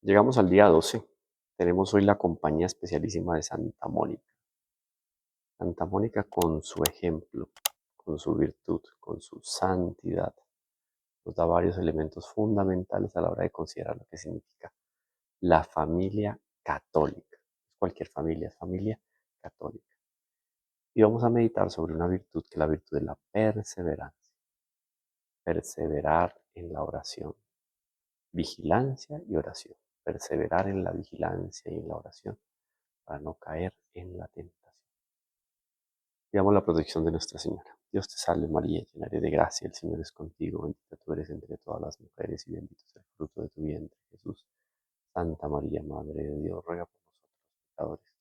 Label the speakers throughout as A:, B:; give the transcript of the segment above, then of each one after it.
A: Llegamos al día 12. Tenemos hoy la compañía especialísima de Santa Mónica. Santa Mónica con su ejemplo, con su virtud, con su santidad, nos da varios elementos fundamentales a la hora de considerar lo que significa la familia católica. Cualquier familia es familia católica. Y vamos a meditar sobre una virtud que es la virtud de la perseverancia. Perseverar en la oración. Vigilancia y oración. Perseverar en la vigilancia y en la oración para no caer en la tentación. Pidamos la protección de Nuestra Señora. Dios te salve María, llena eres de gracia, el Señor es contigo, bendita tú eres entre todas las mujeres y bendito es el fruto de tu vientre, Jesús. Santa María, Madre de Dios, ruega por nosotros pecadores,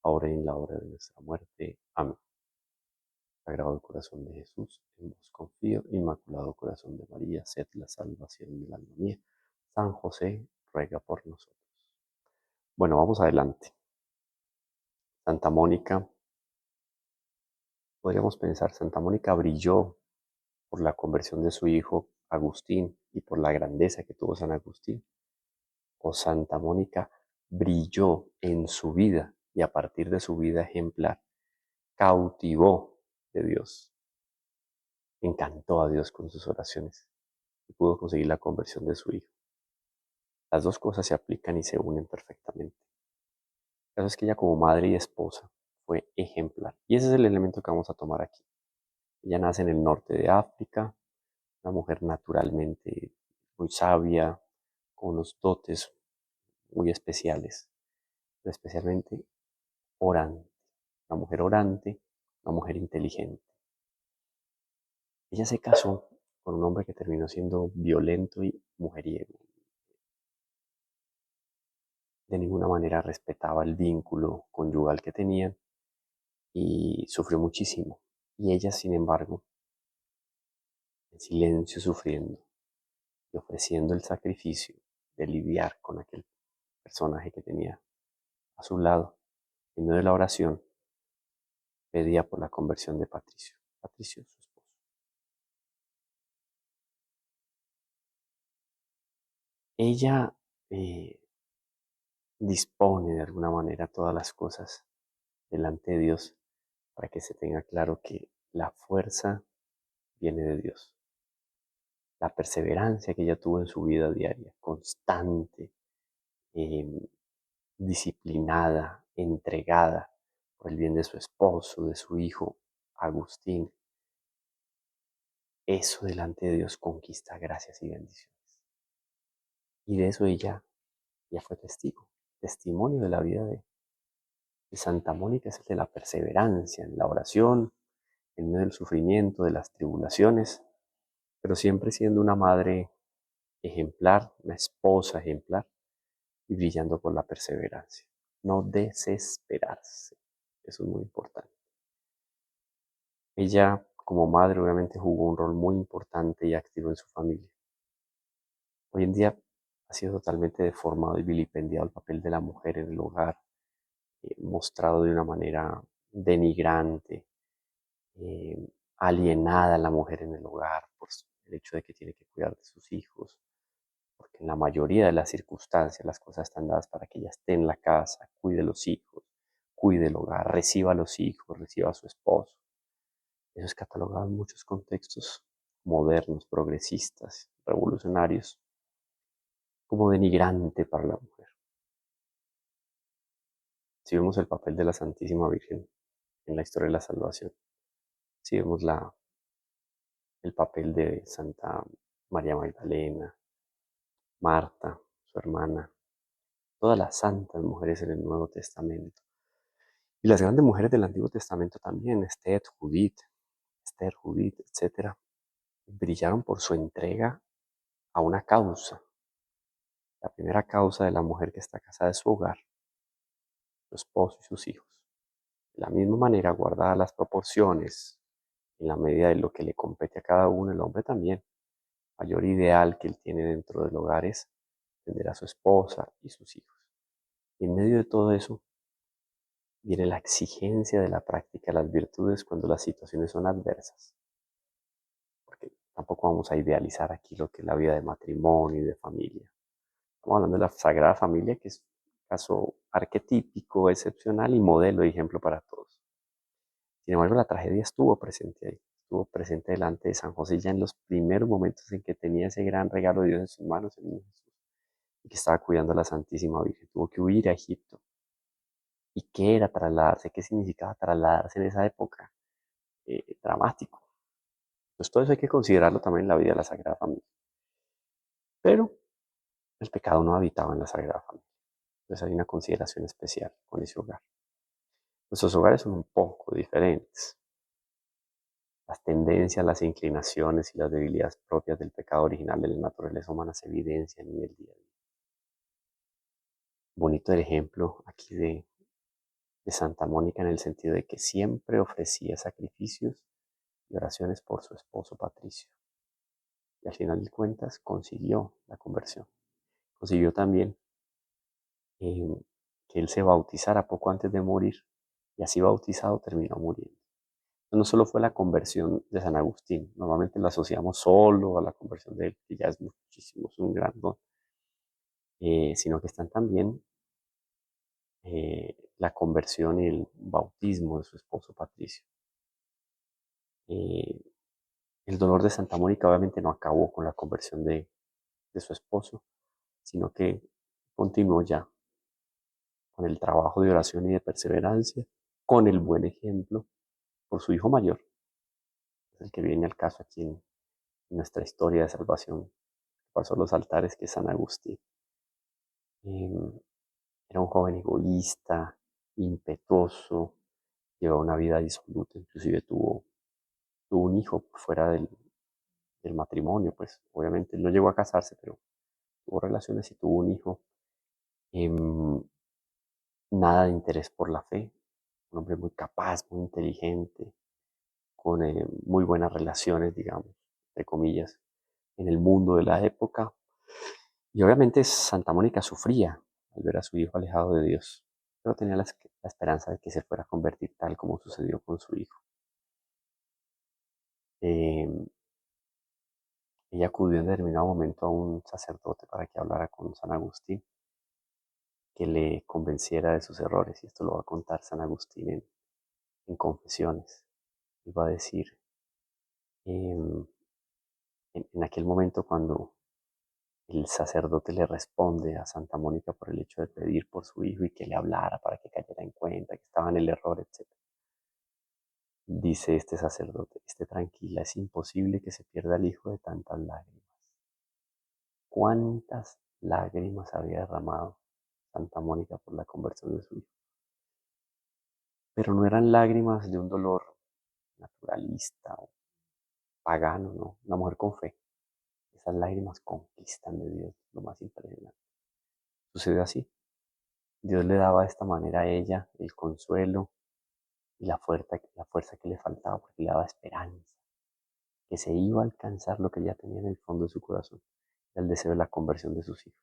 A: ahora y en la hora de nuestra muerte. Amén. Sagrado corazón de Jesús, en vos confío, Inmaculado corazón de María, sed la salvación del alma mía. San José, ruega por nosotros. Bueno, vamos adelante. Santa Mónica, podríamos pensar, Santa Mónica brilló por la conversión de su hijo Agustín y por la grandeza que tuvo San Agustín. O Santa Mónica brilló en su vida y a partir de su vida ejemplar cautivó de Dios, encantó a Dios con sus oraciones y pudo conseguir la conversión de su hijo. Las dos cosas se aplican y se unen perfectamente. El caso es que ella como madre y esposa fue ejemplar y ese es el elemento que vamos a tomar aquí. Ella nace en el norte de África, una mujer naturalmente muy sabia, con unos dotes muy especiales, pero especialmente orante, una mujer orante, una mujer inteligente. Ella se casó con un hombre que terminó siendo violento y mujeriego. De ninguna manera respetaba el vínculo conyugal que tenían y sufrió muchísimo. Y ella, sin embargo, en silencio sufriendo y ofreciendo el sacrificio de lidiar con aquel personaje que tenía a su lado, en medio de la oración, pedía por la conversión de Patricio. Patricio, su esposo. Ella dispone de alguna manera todas las cosas delante de Dios para que se tenga claro que la fuerza viene de Dios. La perseverancia que ella tuvo en su vida diaria, constante, eh, disciplinada, entregada por el bien de su esposo, de su hijo Agustín, eso delante de Dios conquista gracias y bendiciones. Y de eso ella ya fue testigo, testimonio de la vida de Santa Mónica es el de la perseverancia en la oración, en medio del sufrimiento, de las tribulaciones, pero siempre siendo una madre ejemplar, una esposa ejemplar y brillando por la perseverancia. No desesperarse, eso es muy importante. Ella, como madre, obviamente jugó un rol muy importante y activo en su familia. Hoy en día ha sido totalmente deformado y vilipendiado el papel de la mujer en el hogar, mostrado de una manera denigrante, alienada la mujer en el hogar por el hecho de que tiene que cuidar de sus hijos, porque en la mayoría de las circunstancias las cosas están dadas para que ella esté en la casa, cuide los hijos, cuide el hogar, reciba a los hijos, reciba a su esposo. Eso es catalogado en muchos contextos modernos, progresistas, revolucionarios, como denigrante para la mujer. Si vemos el papel de la Santísima Virgen en la historia de la salvación, si vemos el papel de Santa María Magdalena, Marta, su hermana, todas las santas mujeres en el Nuevo Testamento. Y las grandes mujeres del Antiguo Testamento también, Esther, Judith, etc., brillaron por su entrega a una causa. La primera causa de la mujer que está casada es su hogar, su esposo y sus hijos. De la misma manera, guardadas las proporciones, en la medida de lo que le compete a cada uno, el hombre también. El mayor ideal que él tiene dentro del hogar es atender a su esposa y sus hijos. Y en medio de todo eso, viene la exigencia de la práctica de las virtudes cuando las situaciones son adversas. Porque tampoco vamos a idealizar aquí lo que es la vida de matrimonio y de familia. Estamos hablando de la Sagrada Familia, que es un caso arquetípico, excepcional y modelo y ejemplo para todos. Sin embargo, la tragedia estuvo presente ahí, estuvo presente delante de San José ya en los primeros momentos en que tenía ese gran regalo de Dios en sus manos, el niño Jesús, y que estaba cuidando a la Santísima Virgen. Tuvo que huir a Egipto. ¿Y qué era trasladarse? ¿Qué significaba trasladarse en esa época? Dramático. Pues todo eso hay que considerarlo también en la vida de la Sagrada Familia. Pero el pecado no habitaba en la Sagrada Familia. Entonces hay una consideración especial con ese hogar. Nuestros hogares son un poco diferentes. Las tendencias, las inclinaciones y las debilidades propias del pecado original de la naturaleza humana se evidencian en el día a día. Bonito el ejemplo aquí de Santa Mónica en el sentido de que siempre ofrecía sacrificios y oraciones por su esposo Patricio. Y al final de cuentas consiguió la conversión. Consiguió también que él se bautizara poco antes de morir y así bautizado terminó muriendo. No solo fue la conversión de San Agustín, normalmente lo asociamos solo a la conversión de él, que ya es muchísimo, es un gran don, sino que están también la conversión y el bautismo de su esposo Patricio. Eh, el dolor de Santa Mónica obviamente no acabó con la conversión de su esposo, sino que continuó ya con el trabajo de oración y de perseverancia, con el buen ejemplo por su hijo mayor, es el que viene al caso aquí en nuestra historia de salvación, pasó a los altares, que es San Agustín. Eh, Era un joven egoísta, impetuoso, llevaba una vida disoluta, inclusive tuvo un hijo fuera del matrimonio, pues obviamente él no llegó a casarse, pero tuvo relaciones y tuvo un hijo. Em, Nada de interés por la fe, un hombre muy capaz, muy inteligente, con muy buenas relaciones, digamos, entre comillas, en el mundo de la época. Y obviamente Santa Mónica sufría al ver a su hijo alejado de Dios, pero tenía la esperanza de que se fuera a convertir tal como sucedió con su hijo. Eh, Ella acudió en determinado momento a un sacerdote para que hablara con San Agustín, que le convenciera de sus errores, y esto lo va a contar San Agustín en Confesiones. Él va a decir, em, en aquel momento cuando el sacerdote le responde a Santa Mónica por el hecho de pedir por su hijo y que le hablara para que cayera en cuenta que estaba en el error, etc. Dice este sacerdote, esté tranquila, es imposible que se pierda el hijo de tantas lágrimas. ¿Cuántas lágrimas había derramado Santa Mónica por la conversión de su hijo? Pero no eran lágrimas de un dolor naturalista o pagano, no, una mujer con fe. Esas lágrimas conquistan de Dios, lo más impresionante. Sucedió así. Dios le daba de esta manera a ella el consuelo y la fuerza que le faltaba, porque le daba esperanza, que se iba a alcanzar lo que ya tenía en el fondo de su corazón, el deseo de la conversión de sus hijos,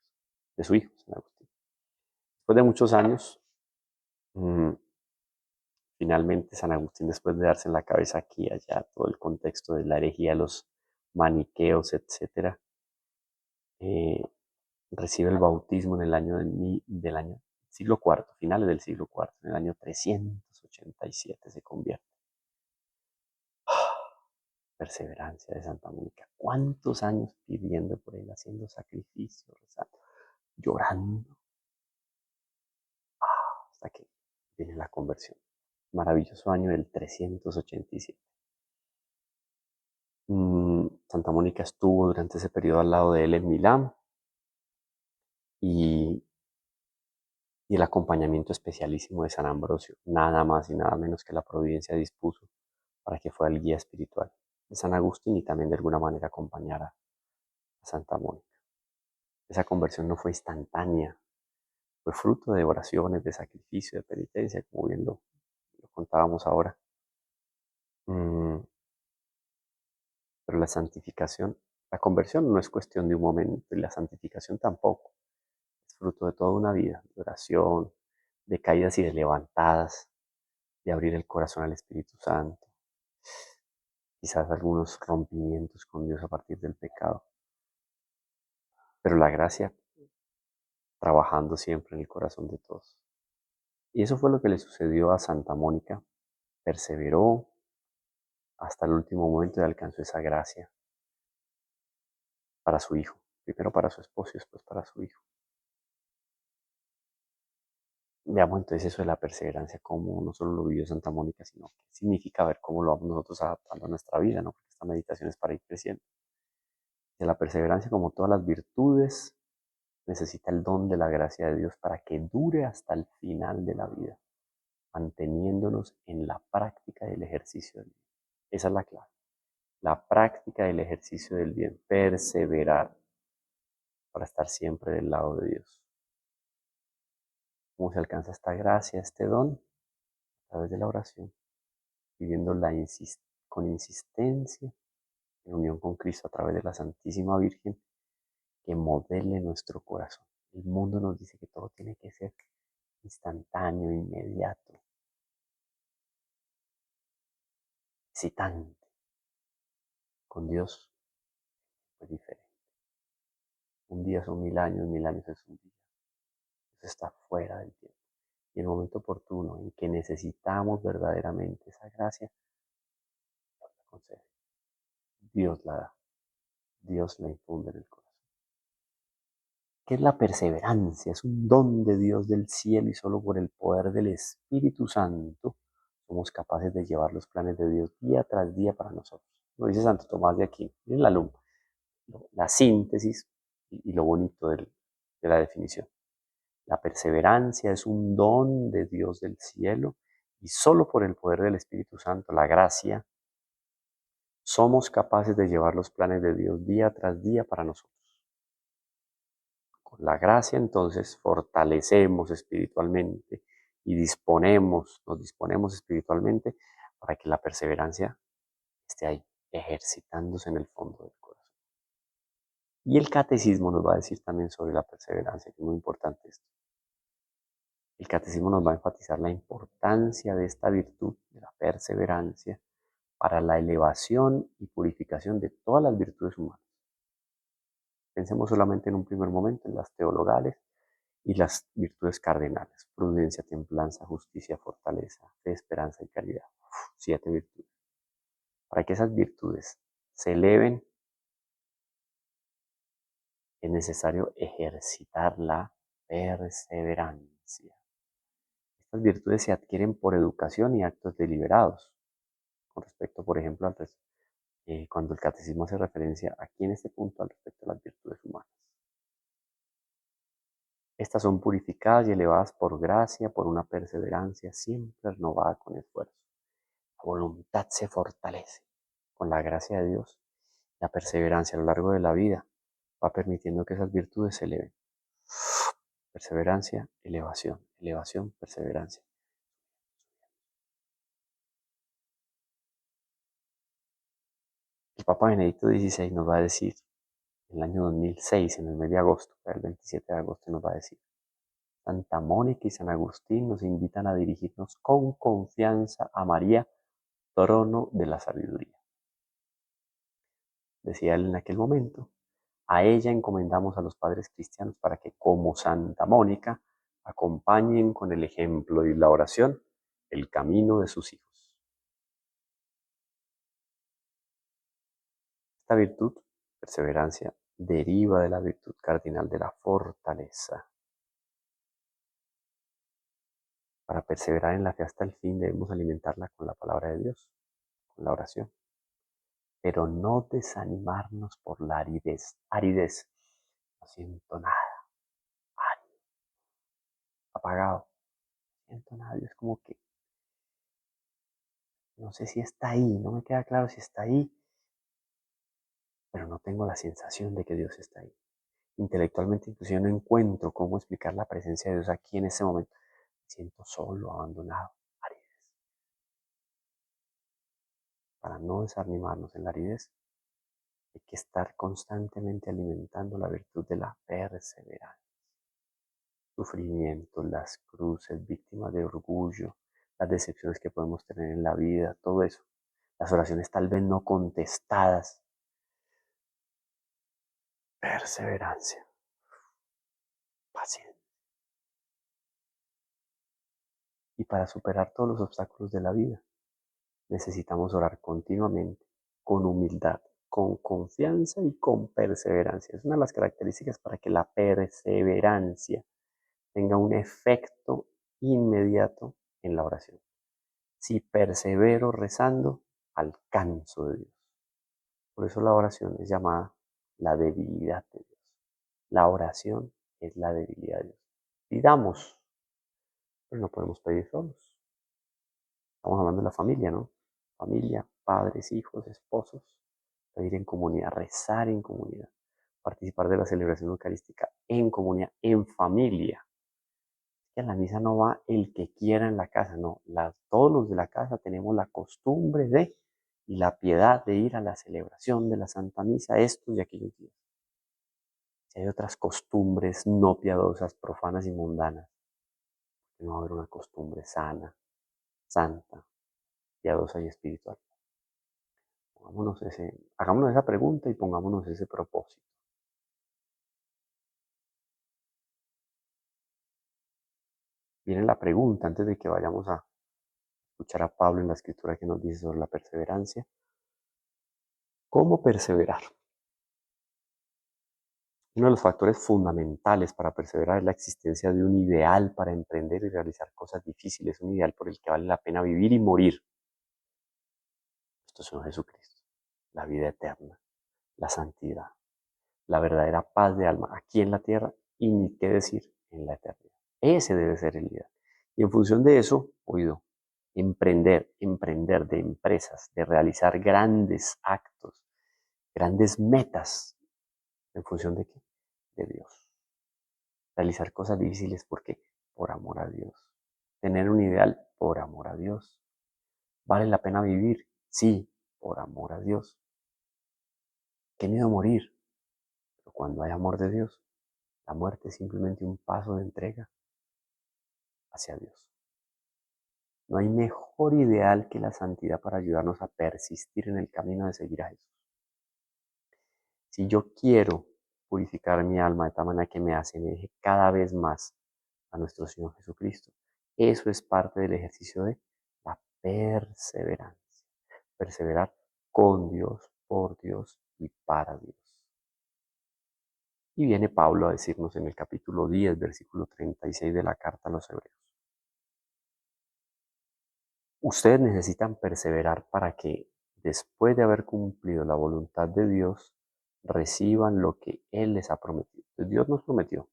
A: de su hijo, San Agustín. Después de muchos años, mmm, finalmente San Agustín, después de darse en la cabeza aquí y allá todo el contexto de la herejía de los maniqueos, etcétera, eh, recibe el bautismo en el año del año siglo IV, finales del siglo IV, en el año 387 se convierte. Perseverancia de Santa Mónica. ¿Cuántos años pidiendo por él, haciendo sacrificios, rezando, llorando, hasta que viene la conversión? Maravilloso año del 387. Santa Mónica estuvo durante ese periodo al lado de él en Milán y, y el acompañamiento especialísimo de San Ambrosio, nada más y nada menos que la providencia dispuso para que fuera el guía espiritual de San Agustín y también de alguna manera acompañara a Santa Mónica. Esa conversión no fue instantánea, fue fruto de oraciones, de sacrificio, de penitencia, como bien lo contábamos ahora. Mm, pero la santificación, la conversión no es cuestión de un momento y la santificación tampoco. Es fruto de toda una vida de oración, de caídas y de levantadas, de abrir el corazón al Espíritu Santo, quizás algunos rompimientos con Dios a partir del pecado. Pero la gracia trabajando siempre en el corazón de todos. Y eso fue lo que le sucedió a Santa Mónica. Perseveró hasta el último momento y alcanzó esa gracia para su hijo. Primero para su esposo y después para su hijo. Veamos entonces eso de la perseverancia, cómo no solo lo vivió Santa Mónica, sino qué significa ver cómo lo vamos nosotros adaptando a nuestra vida, ¿no? Porque esta meditación es para ir creciendo. De la perseverancia, como todas las virtudes, necesita el don de la gracia de Dios para que dure hasta el final de la vida, manteniéndonos en la práctica del ejercicio del bien. Esa es la clave. La práctica del ejercicio del bien, perseverar para estar siempre del lado de Dios. ¿Cómo se alcanza esta gracia, este don? A través de la oración, viviendo con insistencia en unión con Cristo a través de la Santísima Virgen que modele nuestro corazón. El mundo nos dice que todo tiene que ser instantáneo, inmediato, excitante. Con Dios es diferente. Un día son 1000 años, 1000 años es un día. Eso está fuera del tiempo. Y en el momento oportuno en que necesitamos verdaderamente esa gracia, Dios la concede. Dios la da. Dios la infunde en el corazón. ¿Qué es la perseverancia? Es un don de Dios del cielo y solo por el poder del Espíritu Santo somos capaces de llevar los planes de Dios día tras día para nosotros. Lo dice Santo Tomás de Aquino. Miren la síntesis y lo bonito de la definición. La perseverancia es un don de Dios del cielo y solo por el poder del Espíritu Santo, la gracia, somos capaces de llevar los planes de Dios día tras día para nosotros. Con la gracia entonces fortalecemos espiritualmente y nos disponemos espiritualmente para que la perseverancia esté ahí, ejercitándose en el fondo del corazón. Y el catecismo nos va a decir también sobre la perseverancia, que es muy importante esto. El catecismo nos va a enfatizar la importancia de esta virtud, de la perseverancia, para la elevación y purificación de todas las virtudes humanas. Pensemos solamente en un primer momento en las teologales y las virtudes cardenales: prudencia, templanza, justicia, fortaleza, fe, esperanza y caridad. 7 virtudes. Para que esas virtudes se eleven, es necesario ejercitar la perseverancia. Estas virtudes se adquieren por educación y actos deliberados. Con respecto, por ejemplo, cuando el catecismo hace referencia aquí en este punto al respecto a las virtudes humanas. Estas son purificadas y elevadas por gracia, por una perseverancia siempre renovada con esfuerzo. La voluntad se fortalece con la gracia de Dios. La perseverancia a lo largo de la vida va permitiendo que esas virtudes se eleven. Perseverancia, elevación, elevación, perseverancia. El Papa Benedicto XVI nos va a decir, en el año 2006, en el mes de agosto, el 27 de agosto, nos va a decir: Santa Mónica y San Agustín nos invitan a dirigirnos con confianza a María, trono de la sabiduría. Decía él en aquel momento: a ella encomendamos a los padres cristianos para que, como Santa Mónica, acompañen con el ejemplo y la oración el camino de sus hijos. Esta virtud, perseverancia, deriva de la virtud cardinal de la fortaleza. Para perseverar en la fe hasta el fin debemos alimentarla con la palabra de Dios, con la oración. Pero no desanimarnos por la aridez. Aridez. No siento nada. Árido. Apagado. No siento nada. Es como que no sé si está ahí. No me queda claro si está ahí. Pero no tengo la sensación de que Dios está ahí. Intelectualmente inclusive no encuentro cómo explicar la presencia de Dios aquí en ese momento. Me siento solo, abandonado. Aridez. Para no desanimarnos en la aridez, hay que estar constantemente alimentando la virtud de la perseverancia. Sufrimientos, las cruces, víctimas de orgullo, las decepciones que podemos tener en la vida, todo eso. Las oraciones tal vez no contestadas. Perseverancia. paciencia. Y para superar todos los obstáculos de la vida, necesitamos orar continuamente, con humildad, con confianza y con perseverancia. Es una de las características para que la perseverancia tenga un efecto inmediato en la oración. Si persevero rezando, alcanzo de Dios. Por eso la oración es llamada la debilidad de Dios. La oración es la debilidad de Dios. Pidamos, pero no podemos pedir solos. Estamos hablando de la familia, ¿no? Familia, padres, hijos, esposos. Pedir en comunidad, rezar en comunidad, participar de la celebración eucarística en comunidad, en familia. Que a la misa no va el que quiera en la casa, no. Todos los de la casa tenemos la costumbre de y la piedad de ir a la celebración de la Santa Misa estos y aquellos días. Si hay otras costumbres no piadosas, profanas y mundanas, no va a haber una costumbre sana, santa, piadosa y espiritual. Hagámonos esa pregunta y pongámonos ese propósito. Viene la pregunta antes de que vayamos a escuchar a Pablo en la escritura que nos dice sobre la perseverancia. ¿Cómo perseverar? Uno de los factores fundamentales para perseverar es la existencia de un ideal para emprender y realizar cosas difíciles, un ideal por el que vale la pena vivir y morir. Esto es en Jesucristo, la vida eterna, la santidad, la verdadera paz de alma aquí en la tierra y ni qué decir en la eternidad. Ese debe ser el ideal. Y en función de eso, oído, emprender de empresas, de realizar grandes actos, grandes metas, ¿en función de qué? De Dios. Realizar cosas difíciles porque por amor a Dios. Tener un ideal por amor a Dios. ¿Vale la pena vivir? Sí, por amor a Dios. Qué miedo morir. Pero cuando hay amor de Dios, la muerte es simplemente un paso de entrega hacia Dios. No hay mejor ideal que la santidad para ayudarnos a persistir en el camino de seguir a Jesús. Si yo quiero purificar mi alma de tal manera que me asemeje cada vez más a nuestro Señor Jesucristo, eso es parte del ejercicio de la perseverancia. Perseverar con Dios, por Dios y para Dios. Y viene Pablo a decirnos en el capítulo 10, versículo 36 de la carta a los Hebreos. Ustedes necesitan perseverar para que, después de haber cumplido la voluntad de Dios, reciban lo que Él les ha prometido. Pues Dios nos prometió.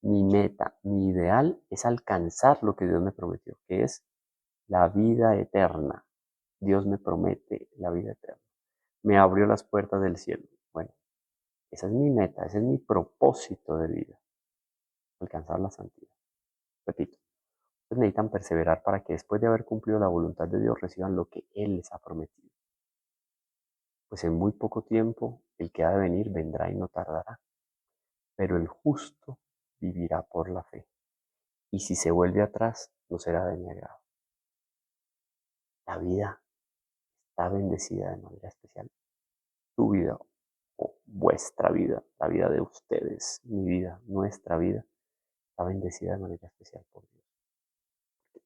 A: Mi meta, mi ideal es alcanzar lo que Dios me prometió, que es la vida eterna. Dios me promete la vida eterna. Me abrió las puertas del cielo. Bueno, esa es mi meta, ese es mi propósito de vida, alcanzar la santidad. Repito, ustedes necesitan perseverar para que después de haber cumplido la voluntad de Dios reciban lo que Él les ha prometido. Pues en muy poco tiempo el que ha de venir vendrá y no tardará, pero el justo vivirá por la fe. Y si se vuelve atrás, no será de mi agrado. La vida está bendecida de manera especial. Tu vida o vuestra vida, la vida de ustedes, mi vida, nuestra vida, está bendecida de manera especial por Dios.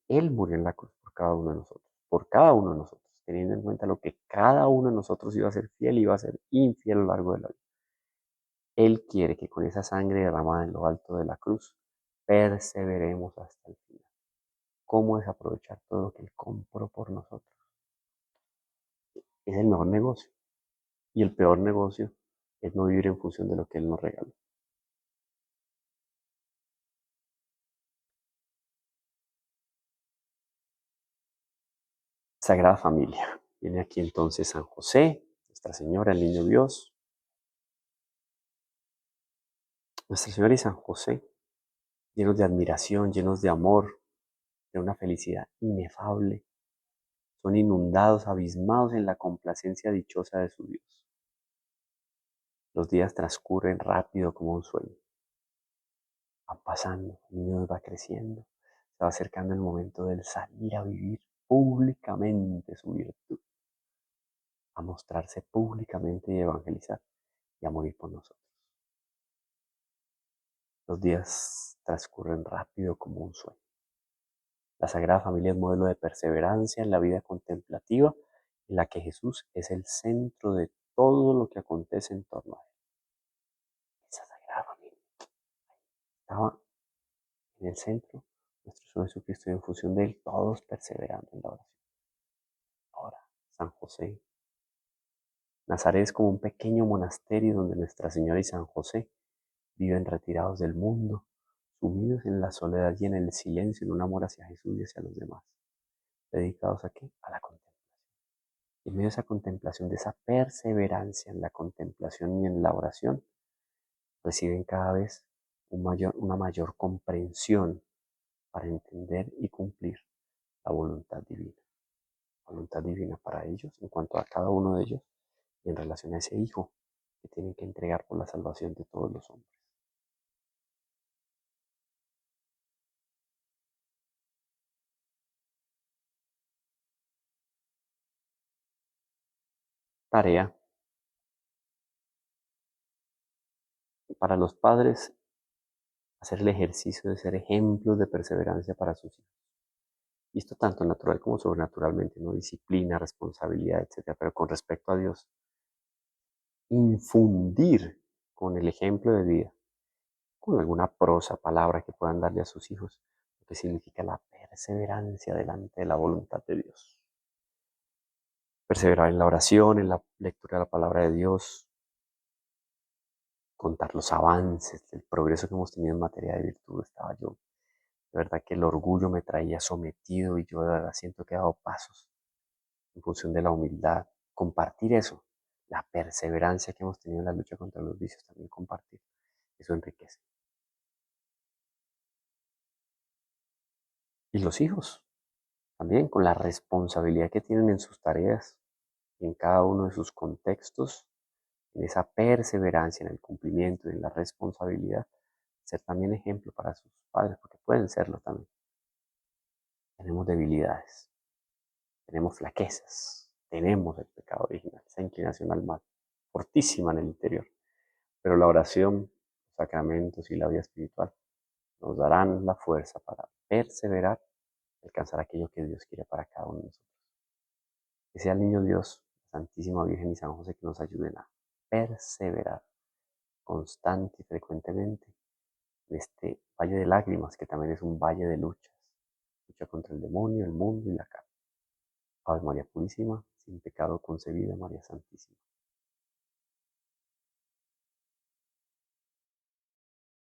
A: Él murió en la cruz por cada uno de nosotros, por cada uno de nosotros, teniendo en cuenta lo que cada uno de nosotros iba a ser fiel y iba a ser infiel a lo largo de la vida. Él quiere que con esa sangre derramada en lo alto de la cruz perseveremos hasta el final. ¿Cómo desaprovechar todo lo que Él compró por nosotros? Es el mejor negocio. Y el peor negocio es no vivir en función de lo que Él nos regaló. Sagrada Familia. Viene aquí entonces San José, Nuestra Señora, el Niño Dios. Nuestra Señora y San José, llenos de admiración, llenos de amor, de una felicidad inefable, son inundados, abismados en la complacencia dichosa de su Dios. Los días transcurren rápido como un sueño. Van pasando, el niño va creciendo, se va acercando el momento del salir a vivir públicamente su virtud, a mostrarse públicamente y evangelizar y a morir por nosotros. Los días transcurren rápido como un sueño. La Sagrada Familia es modelo de perseverancia en la vida contemplativa, en la que Jesús es el centro de todo lo que acontece en torno a él. Esa Sagrada Familia estaba en el centro, nuestro Señor Jesucristo, y en función de él, todos perseverando en la oración. Ahora, San José. Nazaret es como un pequeño monasterio donde Nuestra Señora y San José viven retirados del mundo, sumidos en la soledad y en el silencio, en un amor hacia Jesús y hacia los demás. ¿Dedicados a qué? A la contemplación. Y en medio de esa contemplación, de esa perseverancia en la contemplación y en la oración, reciben cada vez una mayor comprensión para entender y cumplir la voluntad divina. Voluntad divina para ellos, en cuanto a cada uno de ellos, y en relación a ese Hijo que tienen que entregar por la salvación de todos los hombres. Tarea para los padres: hacer el ejercicio de ser ejemplos de perseverancia para sus hijos. Y esto tanto natural como sobrenaturalmente, ¿no? Disciplina, responsabilidad, etcétera. Pero con respecto a Dios, infundir con el ejemplo de vida, con alguna prosa, palabra que puedan darle a sus hijos, lo que significa la perseverancia delante de la voluntad de Dios. Perseverar en la oración, en la lectura de la palabra de Dios, contar los avances, el progreso que hemos tenido en materia de virtud. Estaba yo, de verdad que el orgullo me traía sometido y yo de verdad siento que he dado pasos en función de la humildad. Compartir eso, la perseverancia que hemos tenido en la lucha contra los vicios, también compartir, eso enriquece. Y los hijos, también con la responsabilidad que tienen en sus tareas, en cada uno de sus contextos, en esa perseverancia, en el cumplimiento y en la responsabilidad, ser también ejemplo para sus padres, porque pueden serlo también. Tenemos debilidades, tenemos flaquezas, tenemos el pecado original, esa inclinación al mal, fortísima en el interior. Pero la oración, los sacramentos y la vida espiritual nos darán la fuerza para perseverar y alcanzar aquello que Dios quiere para cada uno de nosotros. Que sea el niño Dios, la Santísima Virgen y San José que nos ayuden a perseverar constante y frecuentemente en este valle de lágrimas, que también es un valle de luchas. Lucha contra el demonio, el mundo y la carne. Ave María Purísima, sin pecado concebida, María Santísima.